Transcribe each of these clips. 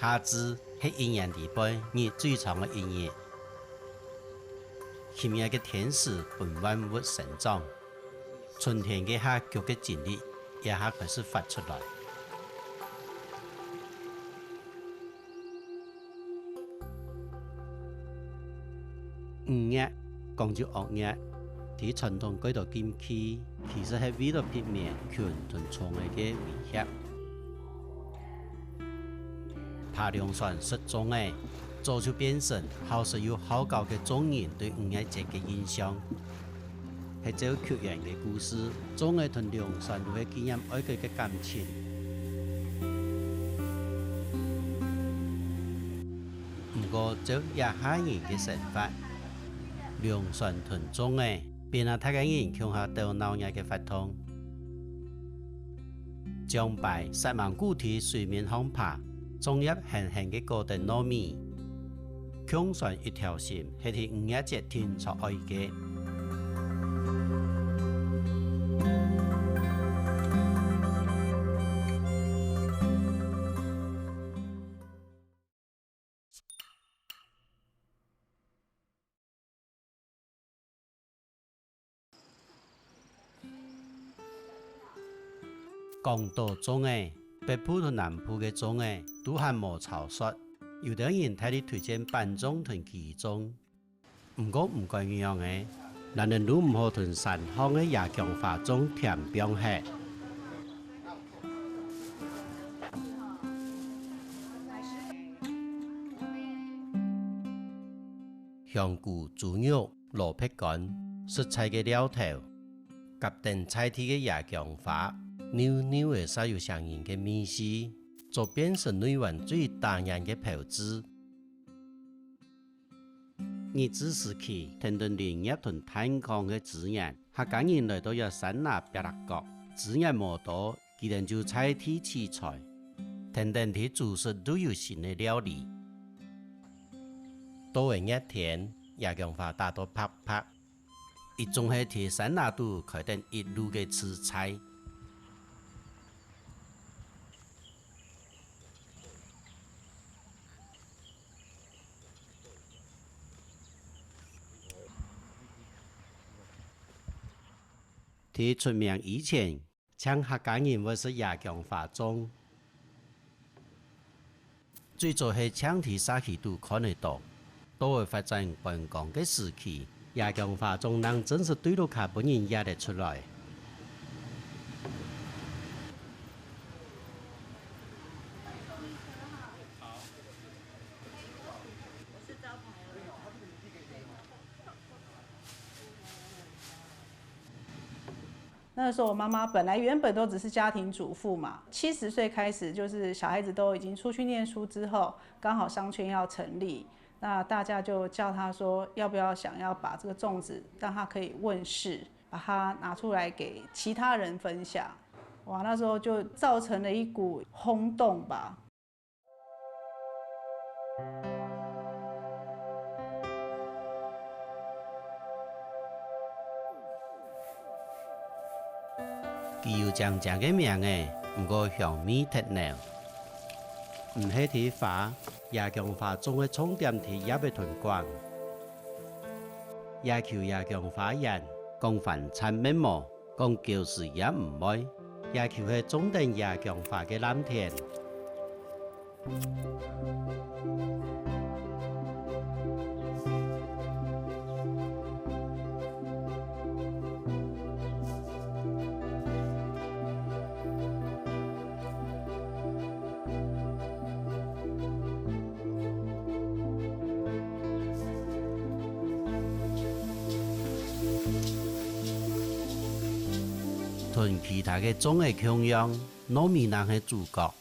夏至是一年里边日最长的一日，奇妙的天时伴万物生长，春天的夏菊的精力也开始发出来。5月讲究恶月，在传统嗰度禁区，其实係為咗避免菌同蟲嘅威脅。爬梁山失蹤嘅，早就變成後世有好高嘅眾人對5月節嘅印象。係照屈原嘅故事，眾人同梁山都係紀念愛佢嘅感情。不過照亞夏人嘅想法，梁山同眾嘅變啊，他嘅人強下到鬧嘢嘅發通，將拜10萬古體水面上爬，種入輕輕嘅高等糯米，強船一條線係喺5月節天所愛嘅。講到種嘅，北部同南部嘅種嘅都係冇草率，有啲人睇你推薦板種同旗種，唔過唔該樣嘅，人哋都唔好同山鄉嘅夜強花種填標係。香菇、豬肉、蘿蔔乾、蔬菜嘅料頭，夾定菜地嘅夜強花。扭扭嘅撒有相應嘅米絲，就變成內灣最大人嘅炮子。日治時期，聽到林業同炭礦嘅資源，客家人來到有山拿別立角，資源冇多，佢哋就採地取材，天天地煮食都有新嘅料理。到了一天，夜強花打到啪啪，一種係喺山拿度開定一路嘅吃菜。喺出名以前，像客家人或是夜強花種，最早係搶地沙溪度看得到。到會發展觀光嘅時期，夜強花種人真是對到卡本人也得出來。那时候我妈妈原本都只是家庭主妇嘛，70岁开始就是小孩子都已经出去念书之后，刚好商圈要成立，那大家就叫她说要不要想要把这个粽子让它可以问世，把它拿出来给其他人分享。哇，那时候就造成了一股轰动吧。佢有正嘅名嘅，不過香味特濃，唔係睇花，夜強花種嘅重點係也被推廣。夜求夜強花人講飯餐咩冇，講舊時也唔愛，夜求係種定夜強花嘅藍田。同其他嘅種嘅強樣，糯米人係主角。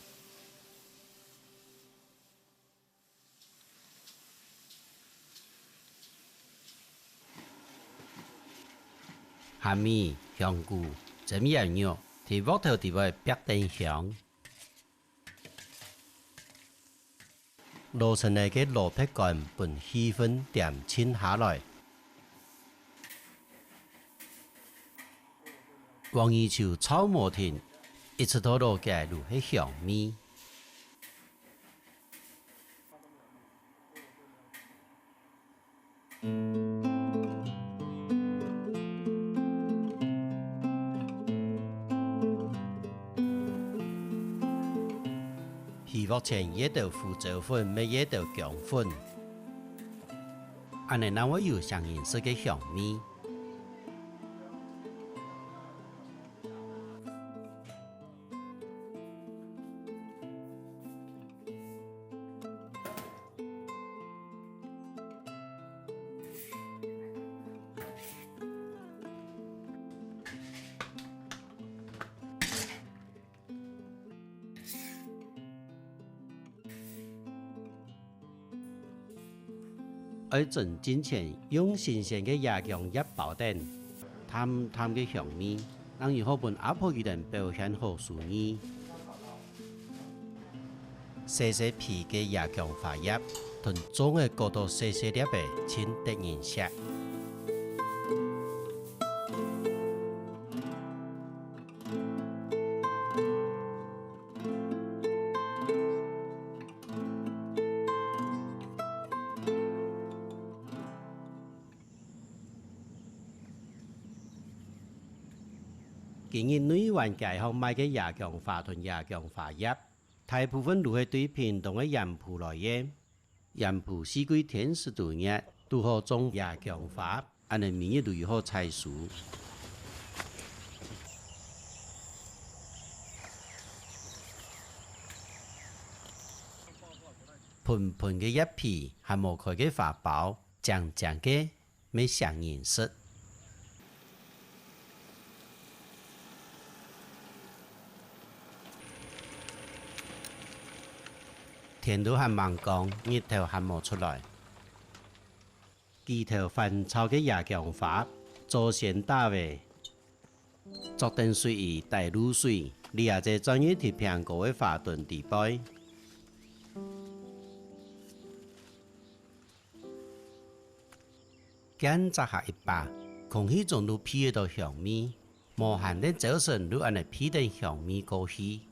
蝦米、香菇、蒸羊肉，喺鑊頭地位白定香。落成嚟嘅蘿蔔乾伴氣氛點清下來。黃魚球炒磨田，一直到落嘅路係香味。鱼目前也豆腐椒粉，咩也豆姜粉，安尼让我有上颜色嘅香味。而正之前用新鲜嘅椰姜叶包蛋，淡淡嘅香味，让以后本阿婆鱼蛋表现好属意。细细皮嘅椰姜花叶，同中嘅角度细细粒嘅浅得颜色。今日女玩街巷卖嘅椰姜花同椰姜花叶，大部分都系对偏东嘅盐铺来嘅。盐铺四季天时度热，都好种椰姜花，安尼明日都要好采收。盆盆嘅叶皮系无开嘅花苞，正正嘅咩上颜色。天都还茫光，日头还冇出来。枝头翻炒嘅椰姜花，做先打味，作定水意带卤水，你也在专业贴苹果嘅花炖地杯。姜炸下一把，空气中都飘到香味，无限的早晨都安尼飘到香味过去。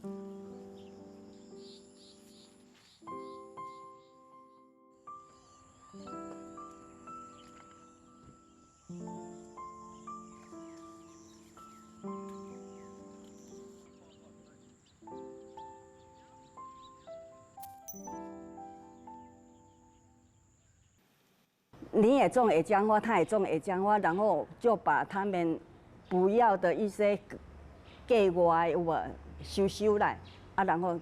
你也种野姜花，他也种野姜花，然后就把他们不要的一些价外有无收来，啊，然后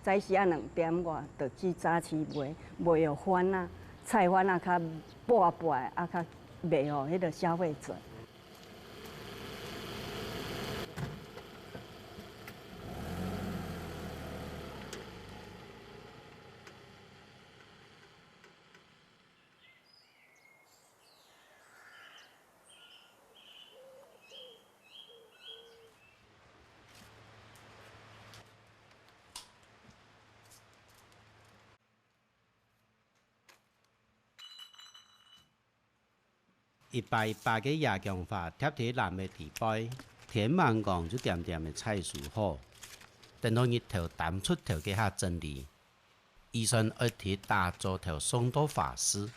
早时啊2点外就去早市卖，卖互番啊、菜贩啊较薄薄啊，较卖互迄个消费者。一把一把嘅椰姜花贴喺蓝嘅地杯，天晚光就点点嘅采收好。等到日头淡出头嘅下整理，医生一贴打做头送到法师。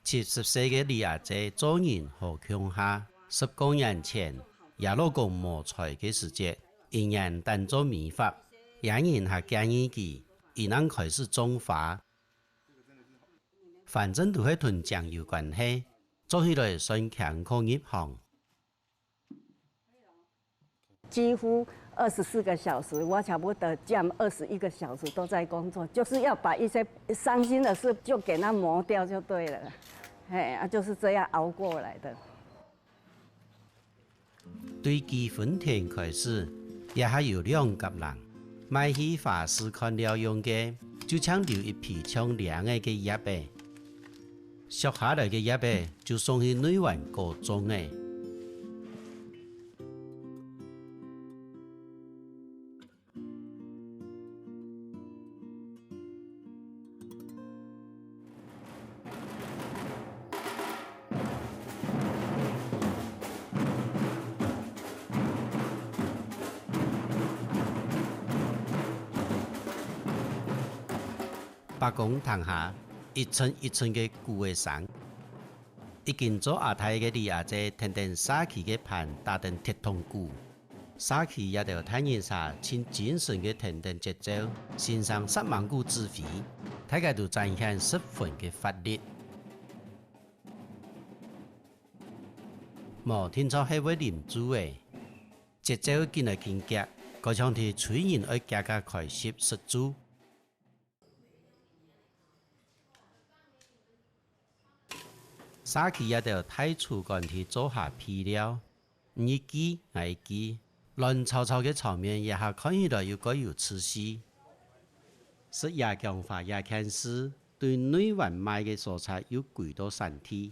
70岁嘅李阿姐做人好强下，10公元前也老公磨菜嘅时节，一人当做米法，也人还建议佢。伊能开始种花，反正都系同酱有关系，做起来算强可入行。几乎24个小时，我差不多占21个小时都在工作，就是要把一些伤心的事就给它磨掉就对了，哎，就是这样熬过来的。对基本田开始，也还有2个人。买起法师看了用嘅，就抢留一批冲凉嘅叶呗，削下来嘅叶呗，就送去女湾各种嘅。白公堂下一寸一寸嘅旧嘅绳，已经做阿太嘅李阿姐天天撒起嘅盘打成铁通鼓，撒起也着太人啥亲精神嘅天天节奏，欣赏10万股指挥，大家都展现10分嘅法力。无听说迄位领主诶，节奏紧来紧夹，嗰像是催人爱加加开始十足。撒起也着太粗干去做下皮料，一记挨记，乱糟糟嘅场面也下看起来又该有刺激。是亚强化亚看师对内环卖嘅蔬菜有几多产地？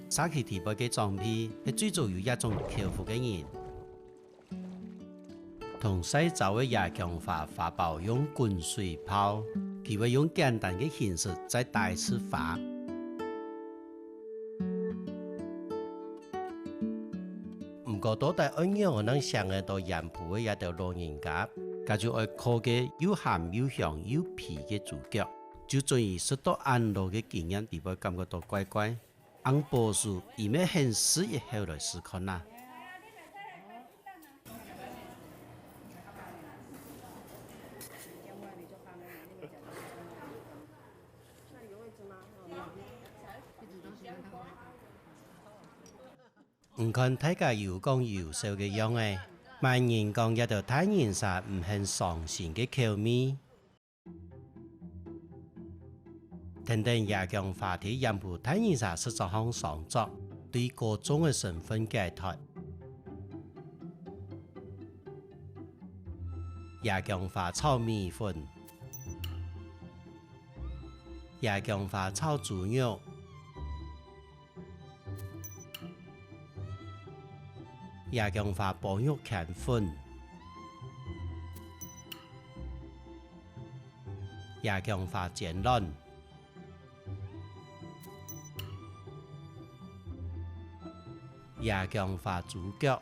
撒起提拔嘅装备係最早有一種口福嘅人，同西周嘅亞強化法寶用滾水泡。佢會用簡單嘅形式再大次發。唔過到底按樣我能想得到鹽鋪嘅一條老人家，佢就愛靠嘅又鹹又香又皮嘅主角，就終於食到安樂嘅經驗，地位感覺到怪怪。按波數，以咩很事以後來思考啦。唔看大家有講有笑嘅樣誒，萬人講一條太人啥唔很傷心嘅口味。天天亞強話題任務太人啥是作項創作，對各種嘅身份解脫。亞強話炒米粉，亞強話炒豬肉。亞強化薄肉乾粉，亞強化煎卵，亞強化豬腳，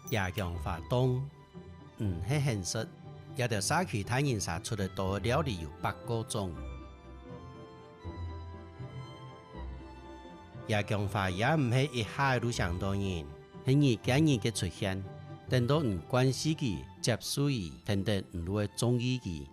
亞強化凍，係現實。一條沙區太人殺出嚟多料理有8個種。亞強化也唔係一下都想到人，係日間日嘅出現，等到唔關係佢接受佢，等等唔會中意佢。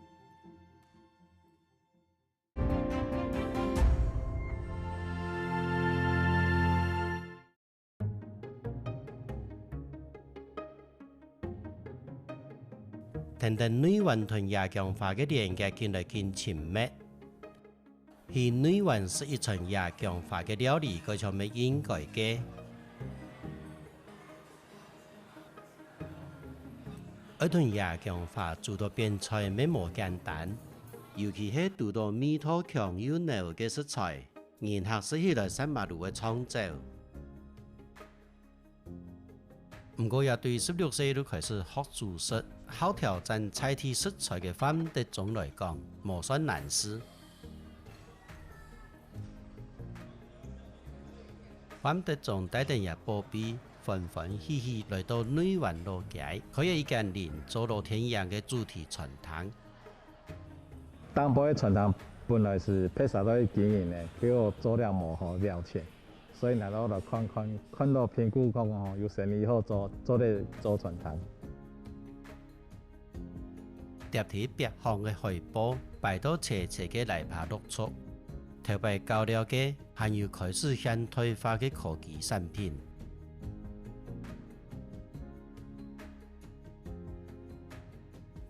等等女運同亞強化嘅連接見來見親密。而女運是一場亞強化嘅料理，佢就咪應該嘅。而同亞強化做到變菜咪冇簡單，尤其係遇到味道強又濃嘅食材，然後食起來三馬路嘅創造。唔過也對16歲都開始學煮食、好挑戰菜體食材嘅范德忠來講，無算難事。范德忠帶定日波比，歡歡喜喜來到女環路街，佢有一間連做到天樣嘅主題傳堂。當鋪嘅傳堂本來是配啥都經營的，結果做了無好了錢，所以來到就看到評估講哦，有生意好做咧做傳堂。貼起別行嘅海報，擺到斜斜嘅泥巴落出。頭擺搞了嘅，還有開始現代化嘅科技產品。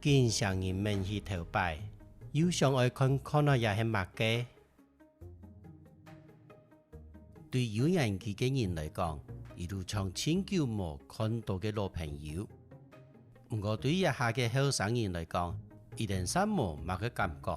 經常人們去頭擺，有想愛看到也係乜嘅。對有人氣嘅人嚟講，一路從千久冇看到嘅老朋友。不過對一下嘅後生人嚟講，一定三冇乜嘅感覺。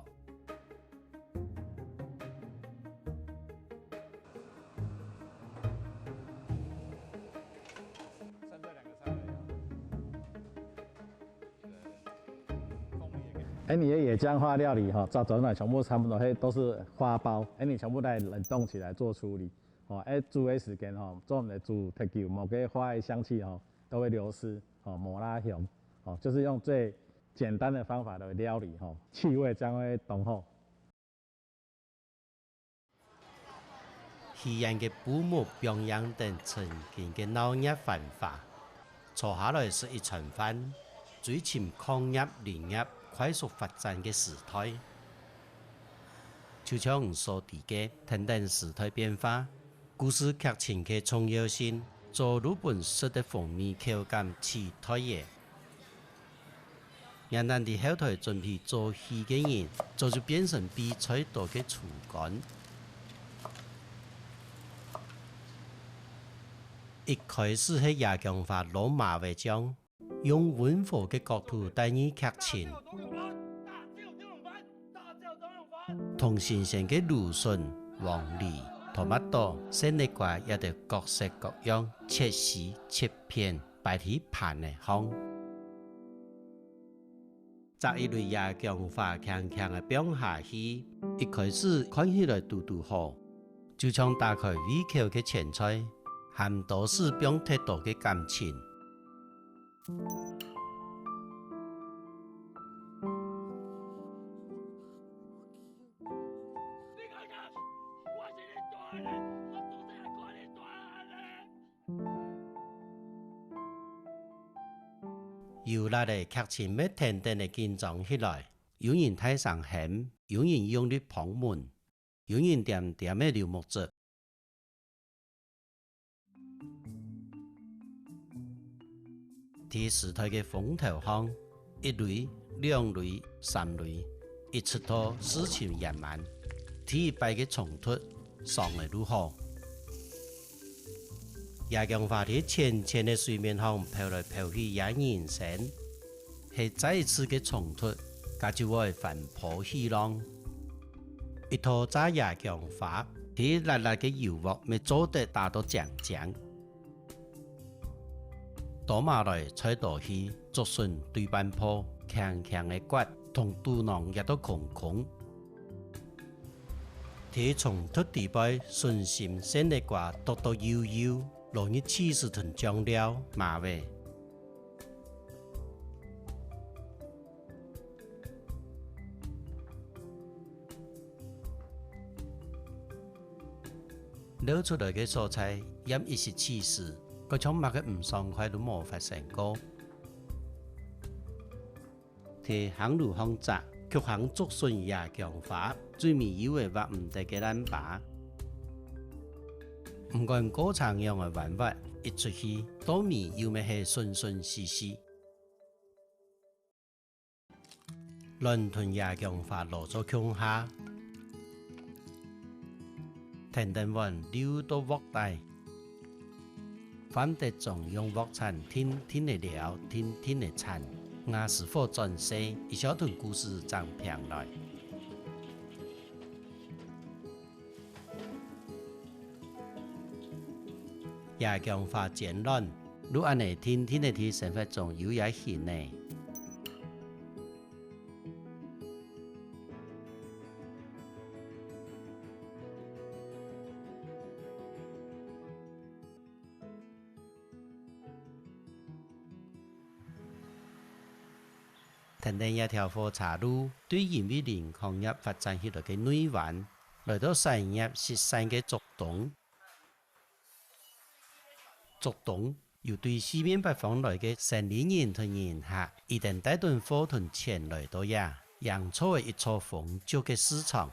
你的野姜花料理哈，早来全部差不多，都是花苞，你全部来冷冻起来做处理，煮的时间做唔嚟煮太久，某个花的香气都会流失，冇那香。就是用最简单的方法来料理，气味将会浓厚。西安嘅布幕表演等曾经嘅闹热繁华，坐下来是一餐饭，追寻工业、林业快速发展嘅时代。就像所提嘅等等时代变化，故事剧情嘅重要性，做日本式的风味口感取代嘅。让咱伫后台准备做戏嘅人，做就变成比赛多嘅主干。一开始係夜姜花攞馬尾醬，用温和嘅角度帶入劇情，同新鮮嘅蘆筍、黃梨、토마토、鮮荔瓜也得各式各樣切絲切片擺喺盤嘅香。摘一類夜姜花強強嘅表下去，一開始看起來嘟嘟好，就像打開胃口嘅前菜。含多是表太多嘅感情。由來嘅劇情要停停嘅緊張起來，有人睇上險，有人用力捧門，有人點點嘅流目汁。第時代嘅風頭行，一類、兩類、三類，一出到事情圓滿，第一擺嘅衝突上嚟如何？夜姜花喺淺淺嘅水面上飄來飄去也人生，係再一次嘅衝突，佢就會翻波起浪。一套炸夜姜花，喺辣辣嘅油鑊咪做得打到漿漿。倒馬來菜刀去，竹筍對半坡，強強嘅骨同肚囊亦都空空。睇從突地擺，順心鮮荔瓜剁剁幼幼，落入起司同醬料馬尾。撈出來嘅蔬菜，飲一時起司。個種物嘅唔爽快都冇發生過，睇行路行窄，卻行竹筍夜姜花，最尾以為畫唔得嘅爛把。唔管歌唱樣嘅玩法，一出去，到尾又咪係順順時時。倫敦夜姜花落咗鄉下，停停雲溜到鑊底。反得仲用鑊鏟天天嚟聊，天天嚟鏟，我是否轉世一小段故事長平來。夜姜花漸亂，如安尼天天嚟睇生活中有也顯呢。停停一條火車路，對因為林礦業發展起來嘅內灣，來到產業失散嘅竹東。竹東又對四面八方來嘅城里人同人客，一定帶頓貨同錢來到呀，營造為一座豐足嘅市場。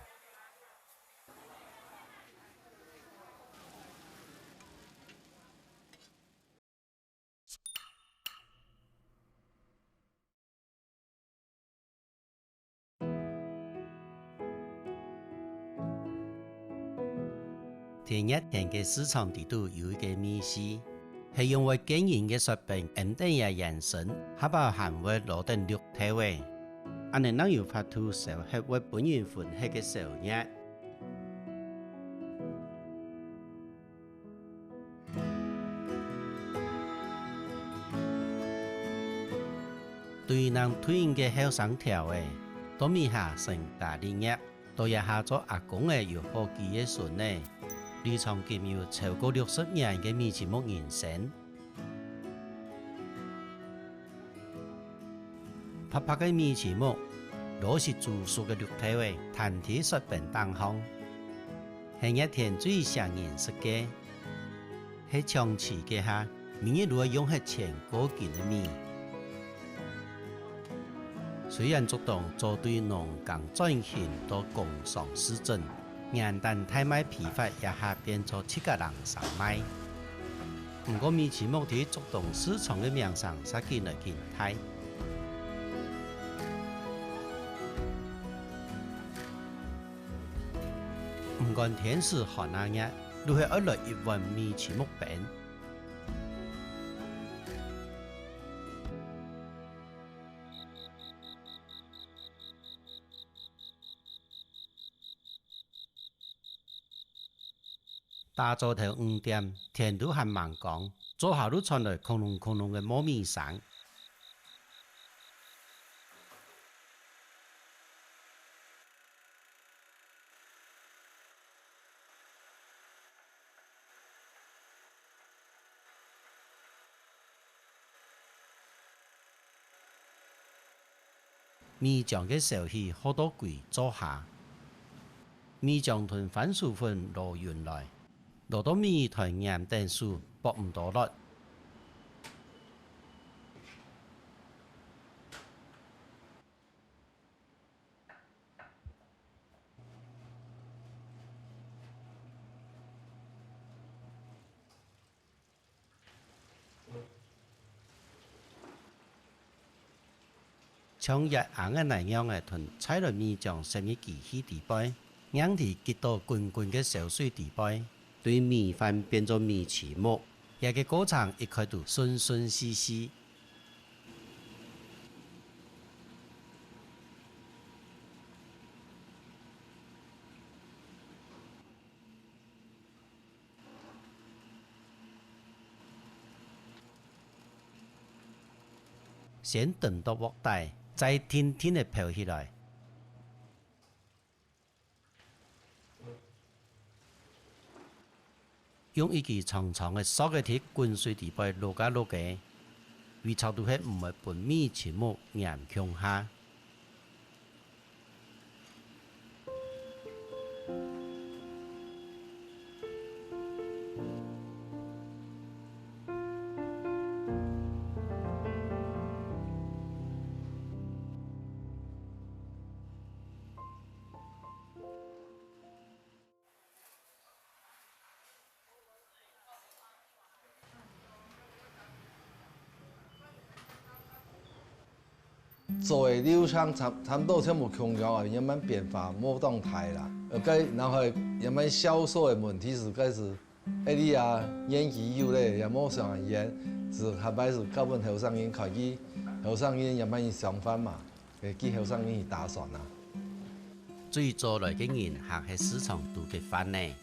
第一天嘅市場地圖有一個秘密，係因為經營嘅水平穩定嘅延伸，還包含會攞定綠體位，安尼能有法度受合為本源歡喜嘅收益。對人推薦嘅後生條嘅，都未下成大利益，都也下咗阿公嘅有好幾嘅孫呢。離場經有超過60年嘅米其木人生，拍拍嘅米糍木，攞是煮熟嘅肉體位，攤體雪餅當香，係一天最常認識嘅。喺長期嘅下，明日如果用係全果件嘅米。雖然竹東做對農耕轉型到工商市鎮，元旦大賣批發也下變咗7個人上賣。不過米糍木喺竹東市場嘅名聲實見嚟見睇。唔管天時寒冷日，都係攞來一碗米糍木餅。大早頭5點，天都還蠻光，左下都傳來空隆空隆嘅糯米聲。米漿嘅燒氣好多櫃做下，米漿同番薯粉落原來，落到米團鹽等數搏唔到落。像日硬嘅那樣嘅團踩落米漿上面機器地杯，硬地結到滾滾嘅燒水地杯，對米飯變做米糍木，一個過程一開到順順絲絲。先等到鑊底，再天天地漂起來。用一支長長嘅塑嘅鐵滾水地杯落加落嘅，為炒到係唔會拌米糍木鹽強下。做的流程差不多全部空調啊，慢慢變化冇動態啦。然後慢慢銷售的問題是開始，你啊演技有咧，也冇上演，是下擺是靠本後生人開始，後生人慢慢上班嘛，去後生人去打算啦。最早來嘅人客喺市場度嘅飯呢，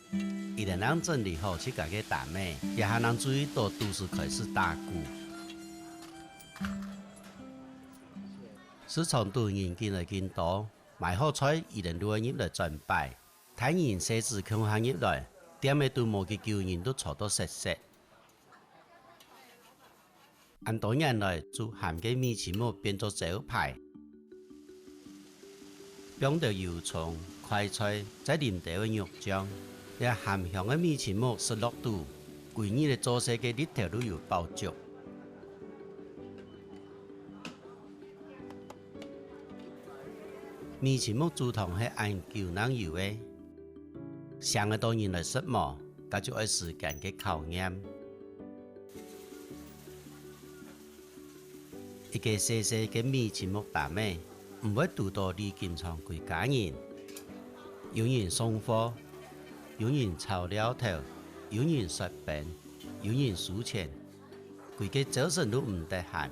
一定能整理好自家嘅大賣，也還能注意到都市開始打鼓。市場度人見來見多，賣好菜一定都會入來轉擺，睇人設置強行入來，店嘅都冇嘅叫人都坐到實實。按多年來，就鹹嘅米糍木變做招牌，放到油蔥、快菜，再淋到嘅肉醬，也鹹香嘅米糍木是落肚，規日嘅做食嘅日頭都有爆足。米糍木煮湯係按舊冷油嘅，上個當然來食嘛，咁就要時間嘅考驗。一個細細嘅米糍木大賣，唔會渡到李金昌幾家人，有人送貨，有人炒料頭，有人雪餅，有人數錢，幾個早晨都唔得閒。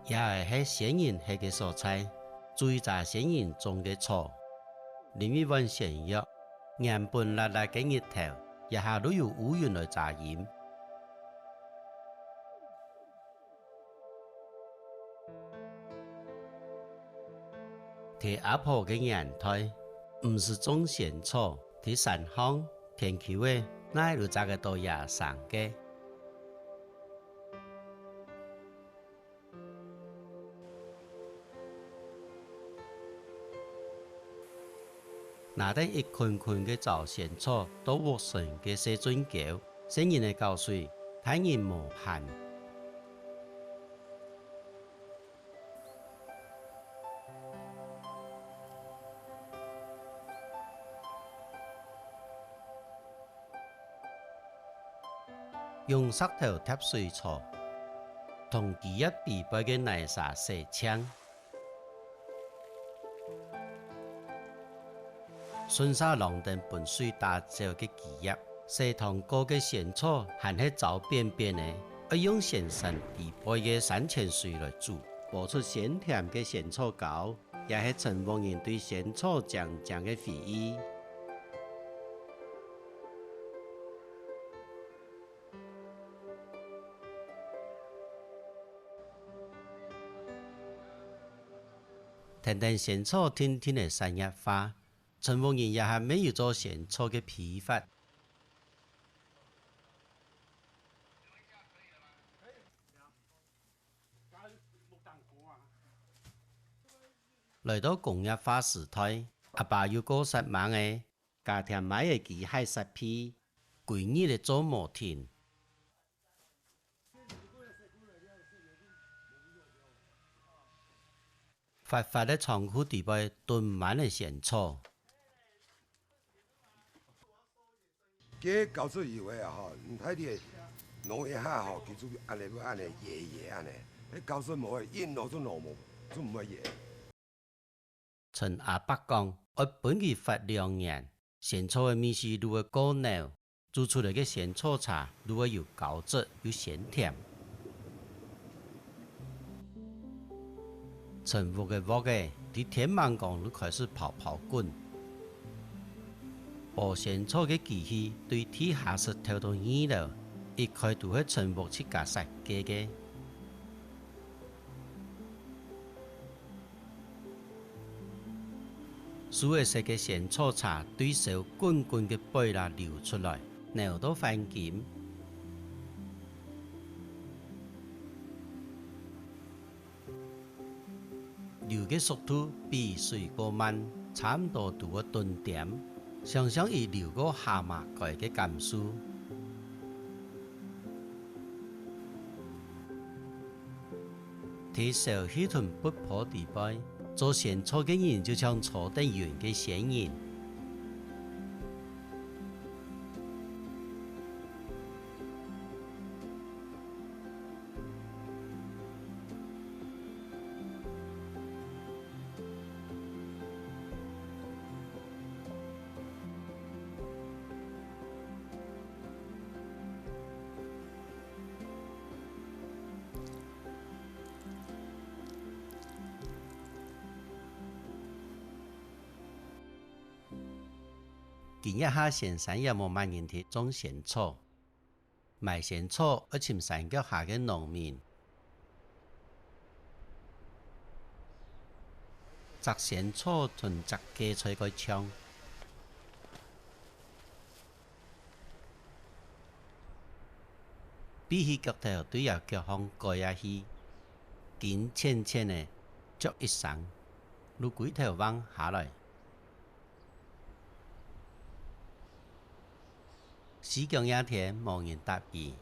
也係先人下嘅蔬菜，最早先人種嘅草，淋一碗鮮藥，鹽拌辣辣嘅日頭，一下都有烏雲來炸鹽。在阿婆嘅年代，唔是种仙草，在山乡田丘嘅，那路扎个到野生嘅。拿得一捆捆嘅造仙草到活神嘅西樽橋，先人嘅教水，睇人無限。用石頭貼水槽，同其一必備嘅泥沙洗槍。順沙浪等本水打造嘅基業，西塘高嘅仙草還係走便便嘅，要用仙山地背嘅山泉水來煮，播出鮮甜嘅仙草糕，也係陳王人對仙草醬醬嘅回憶。聽聽仙草天天嘅產業化。陳王人也係沒有做仙草嘅批發。來到工業化時代，阿爸要過實忙嘅，家庭買嘅機械設備，規日嚟做無停。發發喺倉庫地背囤滿嘅仙草。佢搞出以為啊，吼，唔睇啲農業下吼，佢做安尼要安尼野安尼，你搞出冇嘅，因攞咗農務，做唔乜嘢。陳阿伯講，我本佢發2年，仙草嘅味是如何高濃，做出嚟嘅仙草茶如何又高質又鮮甜。陳屋嘅屋嘅，喺天満宮都開始跑滾。播仙草嘅機器對地下室跳到2樓，一開都係陳屋設計設計嘅。所謂食嘅仙草茶對手滾滾嘅杯啦流出來，流到翻濺。流嘅速度比水果慢，差唔多到個頓點，想象於流過蛤蟆蓋嘅感受。睇小氣團不破地背，做仙草嘅人就像坐得遠嘅仙人。今日下仙山也冇乜人去種仙草，賣仙草要請山腳下嘅農民，摘仙草同摘芥菜個槍，比起腳頭對有腳項過下去，緊淺淺嘅捉一生，如鬼頭彎下來。時間一天無人答應，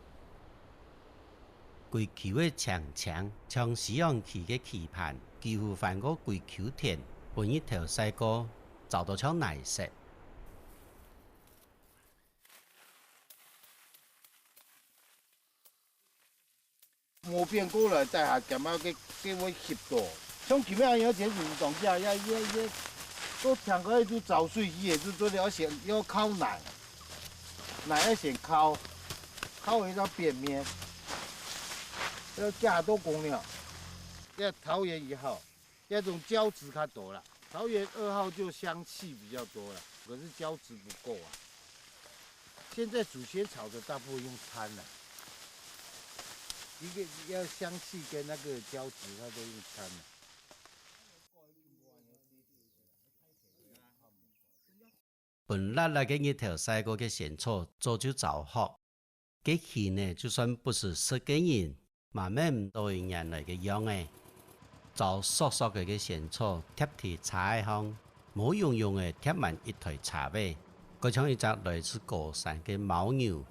規球嘅長長，像西洋棋嘅棋盤，幾乎翻過規球田，本一條細個走到像泥石。冇變過來，在下點樣嘅會協助，像咁樣有錢運動下，都聽過都走水機，就做了要靠奶。奶要先烤一張扁面，要加多工料。要桃園1號，那種膠質較多了，桃園2號就香氣比較多了，可是膠質不夠啊。現在煮仙草的大部分用摻了，一個要香氣跟那個膠質，它都用摻了。本辣辣嘅日头晒过嘅咸草早就着好，嘅气呢就算不是食嘅人，慢慢都会人来嘅样诶。就索索嘅咸草贴伫茶香，冇用用嘅贴满一台茶尾，佢像一只来自高山嘅牦牛。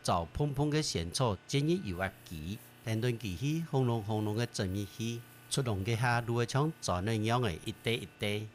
就蓬蓬嘅咸草，今日有一支，等陣支起轟隆轟隆嘅整一起，出籠嘅下都會像昨日樣嘅一堆一堆。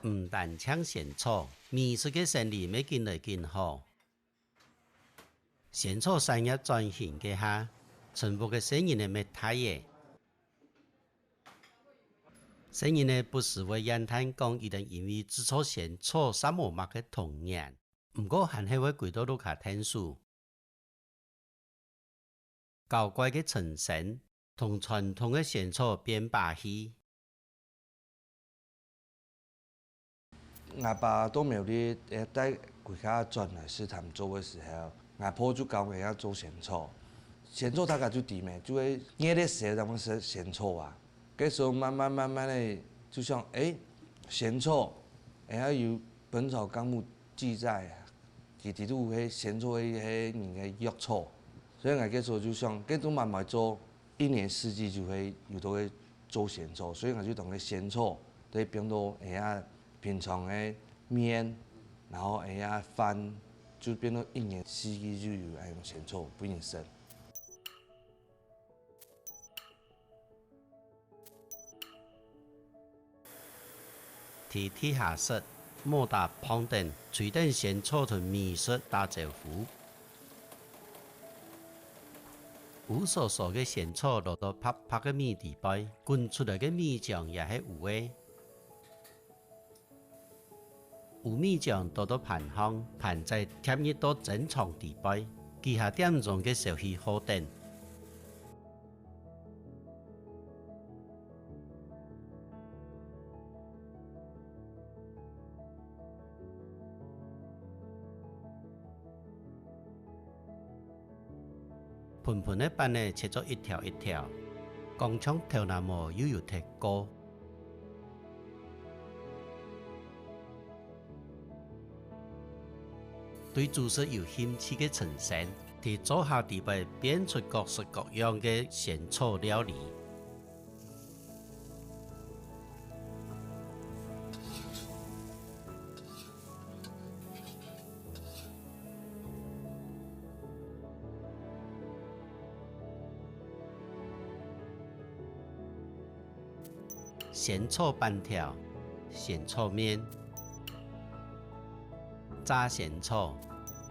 唔但搶咸草，美食嘅生意咪見嚟見好。咸草產業轉型嘅下，全部嘅生意呢咪太嘢。生意呢不是為人攤講，一定因為製作咸草三無物嘅童年，唔過還係為幾多路卡聽書。高貴嘅傳承同傳統嘅咸草變把戲。我爸都沒有啲在國家轉來是他們做嘅時候，我婆就教我要做咸草。咸草大家就點咩？就會捏啲蛇咁樣咸草啊。嗰時候慢慢的，就想咸草，要有《本草綱目》記載，佢哋都係咸草係人嘅藥草，所以我嗰時候就想，嗰種慢慢做，一年四季就會有到去做咸草，所以我就同佢咸草對變到平常的面，然後飯，就變到一年四季就有用咸草不用生。天天下室，莫打旁等，隨等咸草同美食打招呼。烏索索嘅咸草落到啪啪嘅米地杯，滾出來嘅米醬也係有嘅。有米醬倒到盤香，盤在貼一到正常地杯，記下點鐘嘅小氣好等。盤盤嘅板呢切咗一條一條，光槍頭那麼又有鐵膏。對主食有興趣嘅陳生，喺做下地位變出各式各樣嘅咸草料理。咸草板條、咸草面、炸咸草，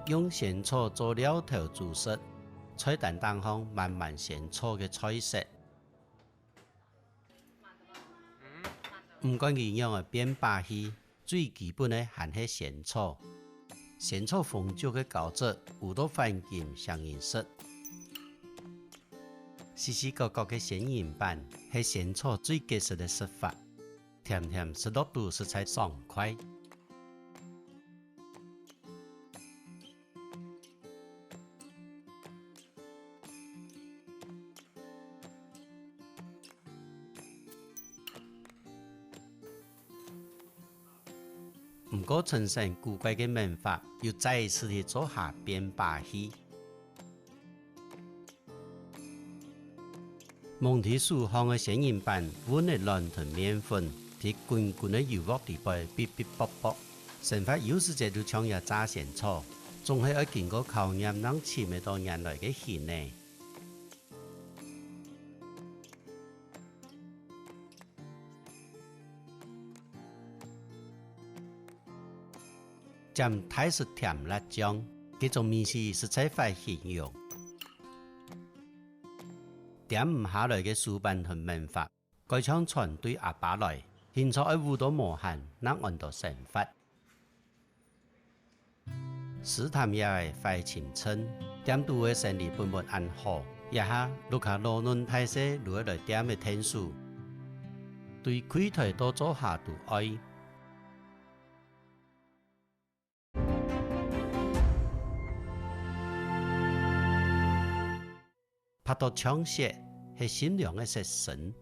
用咸草做料頭主食，菜單當中慢慢咸草嘅菜色。唔管佢樣嘅變把戲，最基本嘅還係咸草。咸草風酒嘅膠質有到反映上顏色。細細個個嘅鹹鹽版係咸草最結實嘅食法，甜甜食落肚食材爽快。唔過傳承古怪嘅文化，又再一次地做下變把戲。蒙提樹巷嘅鹹鹽版，溫熱卵同麵粉，喺滾滾嘅油鑊地背嗶嗶啵啵，成法有时节就抢也炸咸草，总係要經過考驗，讓前面到人來嘅獻呢。蘸泰式甜辣醬，這種面是實在快形容。點唔下來嘅書本同文法，該唱傳對阿爸來，現在舞蹈無限，能按到成法。試探也係快青春，點都會成立本本安好，一下錄下羅倫太些落來點嘅天數，對開台多做下度愛。拍到槍械係善良嘅食神，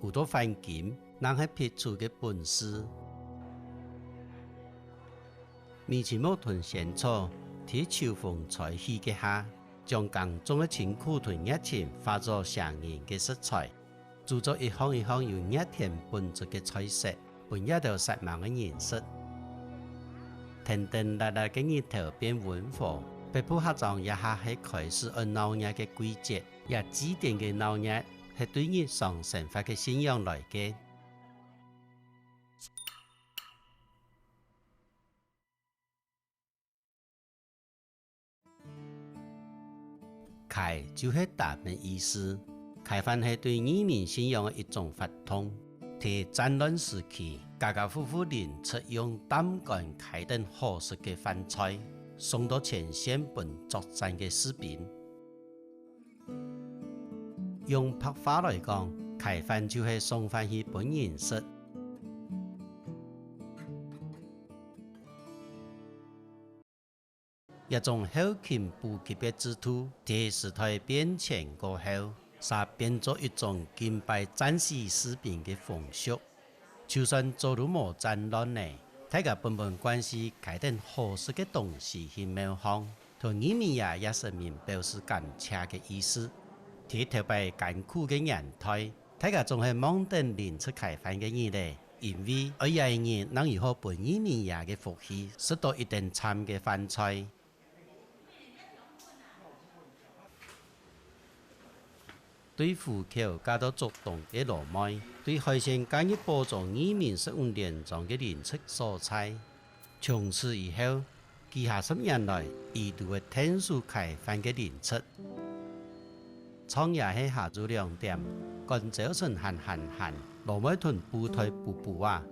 有到反劍，能係撇出嘅本事。面前冇屯鮮草，喺秋風吹起嘅下，將耕種嘅辛苦同熱情化作上癮嘅色彩，做咗一項一項有熱甜本質嘅菜色，本一條實忙嘅顏色，騰騰辣辣嘅日頭變溫和。北部客莊一下係開始按鬧熱嘅季節，也指定嘅鬧熱係對日常生活嘅信仰來嘅。開就係大嘅意思，開飯係對移民信仰嘅一種發通。喺戰亂時期，家家戶戶練出用膽肝開等好食嘅飯菜。送到前線本作戰嘅士兵，用白話來講，開飯就係送飯去本形式。一種後勤補給嘅制度，喺時代變遷過後，才變作一種敬拜戰死士兵嘅風俗。就算做到冇戰亂呢，大家本本關係開定好食嘅東西去廟方，同移民也是面表示感謝嘅意思。喺特別艱苦嘅年代，大家仲係望等臨出開飯嘅日咧，因為而家嘅人能如何本移民也嘅福氣，食到一定餐嘅飯菜。對戶口加到作動嘅羅麥，對海鮮加入播種移民食用連莊嘅連出蔬菜。從此以後，幾下10年來，一度嘅天數開飯嘅連出，創業係下晝2點，乾早晨閒，羅麥屯布台布啊。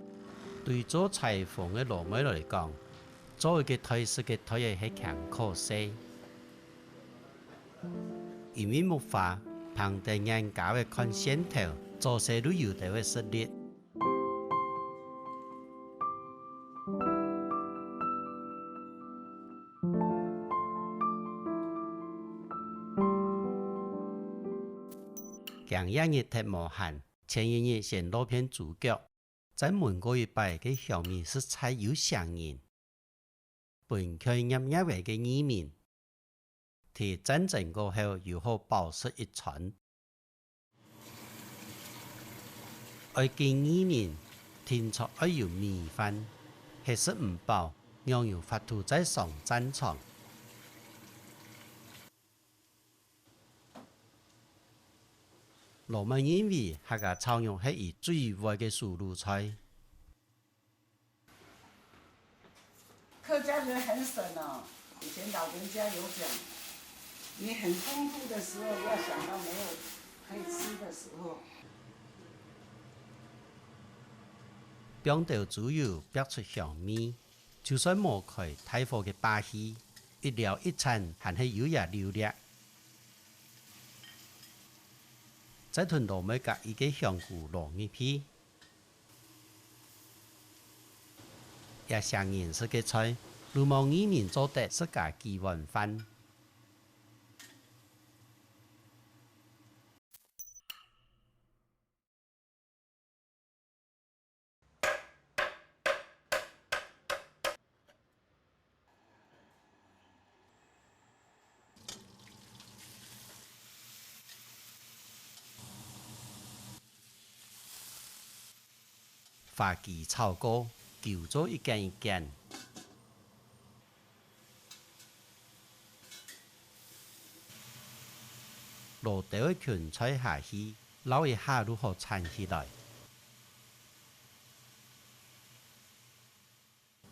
對做裁縫嘅羅麥來講，做嘅台式嘅台係強可惜，因為木化。旁地人搞嘅看線頭，做些都有得嘅實力。強一日踢無限，前一日先落片主角，在門過一擺嘅小米食材有上癮，本區入為嘅移民。喺戰爭過後，又好飽食一餐。愛見移民，聽說愛有米飯，係食唔飽，樣樣發吐在上戰場。羅麥認為客家炒肉係以最外嘅蔬菜菜。客家人很省哦，以前老人家有講。你很豐富的時候，要想到沒有可以吃的時候。邊條豬油逼出香味，就算冇開太火嘅把戲，一料一餐還係有也流力。再屯羅麥夾一個香菇糯米片，也上顏色嘅菜，如望移民做得自家幾碗飯。花旗草膏揪做一件一件。落地的芹菜下去，捞一下如何缠起来。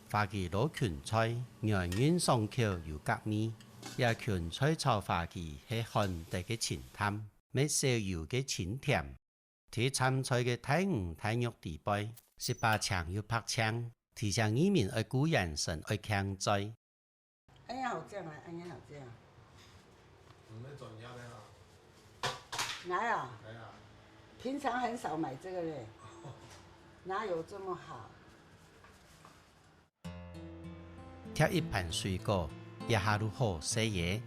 花旗卤芹菜，软软爽口又隔味。也芹菜炒花旗是寒地嘅清淡，没烧油嘅清甜。提参菜嘅太黄太肉地背，是把枪又拍枪，提醒移民爱顾人生爱强在。哎呀，好正啊！哎呀，好正。哪有？平常很少买这个嘞，哪有这么好？贴一盘水果，一下如好食嘢。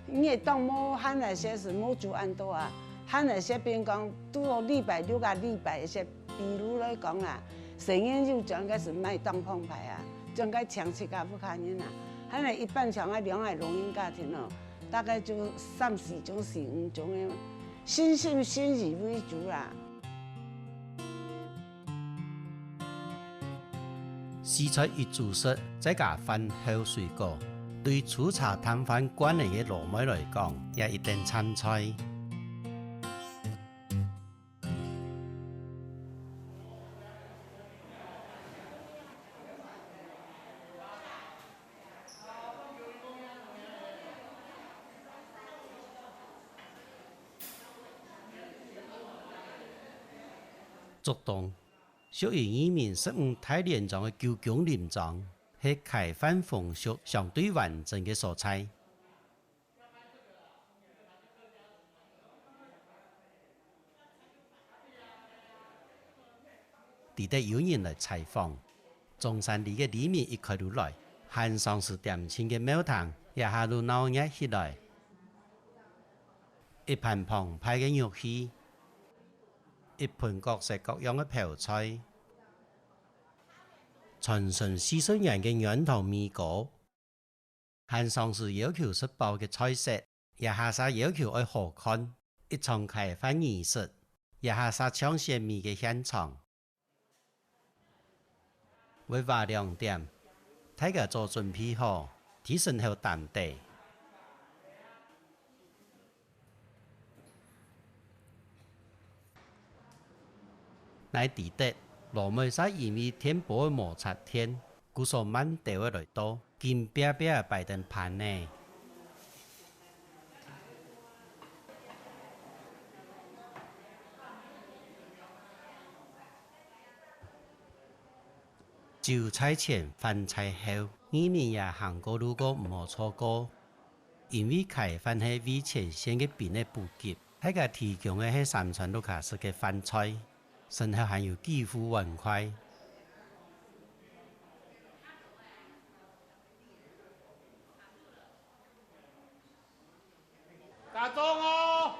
你也当冇喊那些是冇做安多啊，喊那些边讲都要礼拜六啊礼拜一些，比如来讲啊，生意就应该是卖当澎湃啊，应该长期加不看人啊，喊那一般像啊两个农业家庭哦。大概就3、4种、4、5种的，新意为主啦。食材一煮熟，再加饭后水果，对粗茶淡饭惯嚟嘅老妹嚟講，也一定參菜。竹洞屬於移民15大連莊嘅九宮林莊，係開飯風俗相對完整嘅所在。值得有人來採訪。中山里嘅里面一開路來，漢上是點稱嘅廟堂，一下路鬧熱起來，一盤澎湃嘅肉氣。一盤各式各樣嘅泡菜，傳承40年嘅源頭味果，漢上是要求食飽嘅菜色，也下沙要求愛好看，一場開飯儀式，也下沙搶鮮味嘅現場。為話2點，大家做準備好，提神後淡地。乃地得羅梅沙因為天保嘅摩擦天，故所慢調嘅來到，見邊嘅擺燈盤呢。就菜前飯菜後，移民也行過路過唔好錯過，因為開飯係為前線嘅邊嘅補給，大家提供嘅係3川路卡式嘅飯菜。身後還有幾乎穩塊。打鐘哦！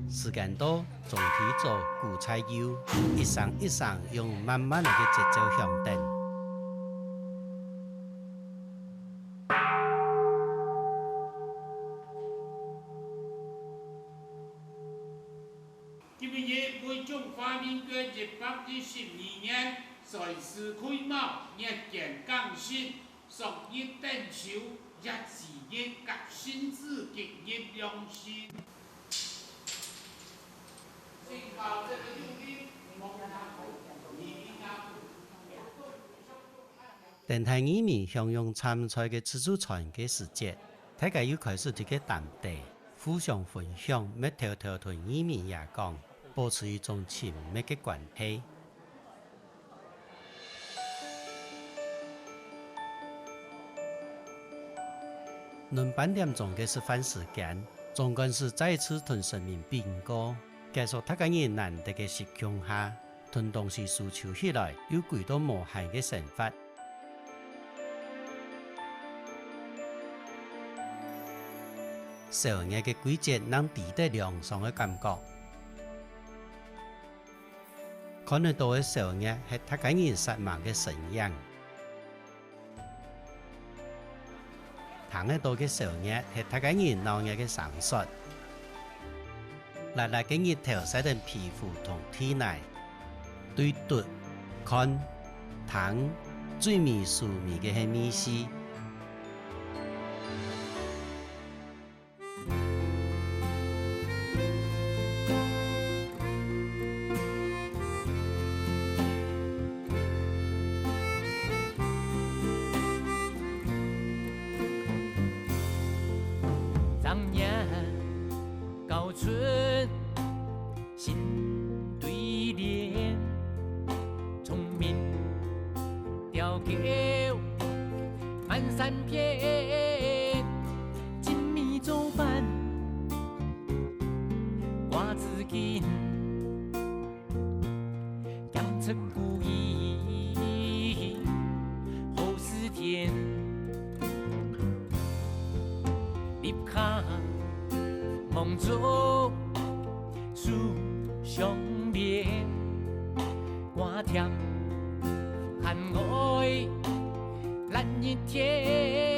時間到，總體做古菜油，一上一上用慢慢嘅節奏響燈。今日每種花面嘅112年，在市開幕，日見更新，昨日登場，日子日革新之極日良心。電台移民享用參賽嘅自助餐嘅時節，大家又開始啲嘅談地，互相分享，乜條條同移民也講，保持一種親密嘅關係。輪8點鐘嘅食飯時間，總幹事再次同市民禀告，介紹大家人難得嘅時況下，同東西輸出起來，有幾多無限嘅想法。小日嘅季節讓地得涼爽嘅感覺，看得到嘅小日係大家人實忙嘅身影。行得到嘅受熱係大家人腦熱嘅上述。辣辣嘅熱頭使到皮膚同體內對毒、汗、痰最微疏微嘅係微絲。当年高春新对联，聪明雕狗满山遍，精密做饭瓜子根，养成故意后世天。立下梦中书相连，寒天寒爱蓝一天。